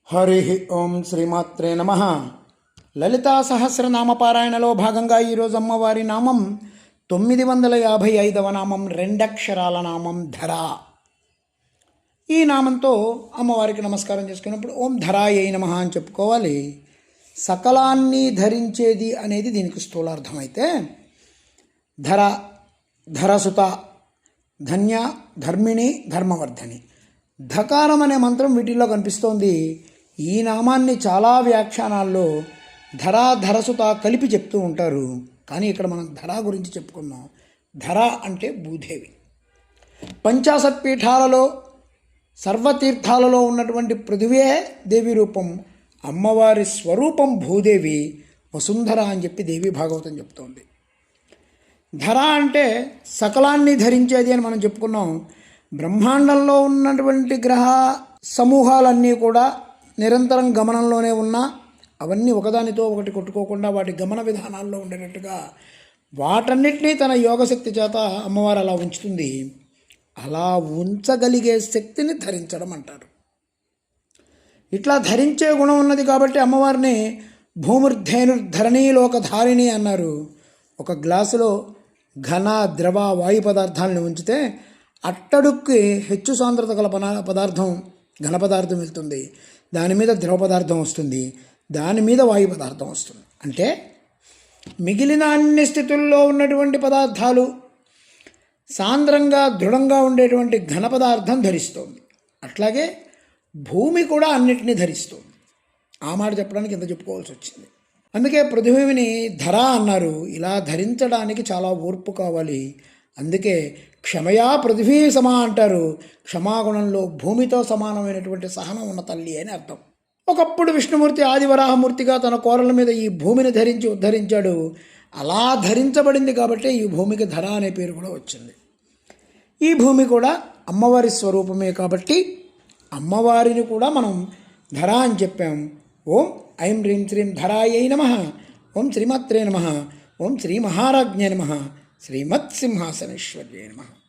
హరి ఓం శ్రీమాత్రే నమ. లలితా సహస్రనామ పారాయణలో భాగంగా ఈరోజు అమ్మవారి నామం 955వ నామం, రెండక్షరాల నామం ధర. ఈ నామంతో అమ్మవారికి నమస్కారం చేసుకున్నప్పుడు ఓం ధరాయై నమః అని చెప్పుకోవాలి. సకలాన్ని ధరించేది అనేది దీనికి స్థూలార్థం అయితే, ధర, ధరసుత, ధన్య, ధర్మిణి, ధర్మవర్ధని, ధకారం అనే మంత్రం వీటిల్లో కనిపిస్తోంది. ఈ నామాన్ని చాలా వ్యాఖ్యానాల్లో ధర, ధరసుత కలిపి చెప్తూ ఉంటారు. కానీ ఇక్కడ మనం ధర గురించి చెప్పుకున్నాం. ధర అంటే భూదేవి. పంచాశత్ పీఠాలలో, సర్వతీర్థాలలో ఉన్నటువంటి పృథివే దేవి రూపం. అమ్మవారి స్వరూపం భూదేవి, వసుంధర అని చెప్పి దేవి భాగవతం చెప్తోంది. ధర అంటే సకలాన్ని ధరించేది అని మనం చెప్పుకున్నాం. బ్రహ్మాండంలో ఉన్నటువంటి గ్రహ సమూహాలన్నీ కూడా నిరంతరం గమనంలోనే ఉన్నా అవన్నీ ఒకదానితో ఒకటి కొట్టుకోకుండా వాటి గమన విధానాల్లో ఉండేటట్టుగా వాటన్నిటినీ తన యోగశక్తి చేత అమ్మవారు అలా ఉంచుతుంది. అలా ఉంచగలిగే శక్తిని ధరించడం అంటారు. ఇట్లా ధరించే గుణం ఉన్నది కాబట్టి అమ్మవారిని భూమిర్ధేనుర్ధరణీలోకధారిణి అన్నారు. ఒక గ్లాసులో ఘన, ద్రవ, వాయు పదార్థాలను ఉంచితే అట్టడుక్కి హెచ్చు సాంద్రత గల పదార్థం, ఘన పదార్థం వెళ్తుంది. దాని మీద ద్రవ పదార్థం వస్తుంది, దాని మీద వాయు పదార్థం వస్తుంది. అంటే మిగిలిన అన్ని స్థితుల్లో ఉన్నటువంటి పదార్థాలు సాంద్రంగా, దృఢంగా ఉండేటువంటి ఘన పదార్థం ధరిస్తుంది. అట్లాగే భూమి కూడా అన్నిటినీ ధరిస్తుంది. ఆ మాట చెప్పడానికి ఇంత చెప్పుకోవాల్సి వచ్చింది. అందుకే పృథివీని ధర అన్నారు. ఇలా ధరించడానికి చాలా ఓర్పు కావాలి. అందుకే క్షమయా పృథివీ సమా అంటారు. క్షమాగుణంలో భూమితో సమానమైనటువంటి సహనం ఉన్న తల్లి అని అర్థం. ఒకప్పుడు విష్ణుమూర్తి ఆదివరాహమూర్తిగా తన కోరల మీద ఈ భూమిని ధరించి ఉద్ధరించాడు. అలా ధరించబడింది కాబట్టి ఈ భూమికి ధర అనే పేరు కూడా వచ్చింది. ఈ భూమి కూడా అమ్మవారి స్వరూపమే కాబట్టి అమ్మవారిని కూడా మనం ధర అని చెప్పాం. ఓం ఐం హ్రీం శ్రీం ధరాయై నమః. ఓం శ్రీమాత్రే నమః. ఓం శ్రీ మహారాజ్ఞే నమః. శ్రీమత్సింహాసనేశ్వర్యే నమః.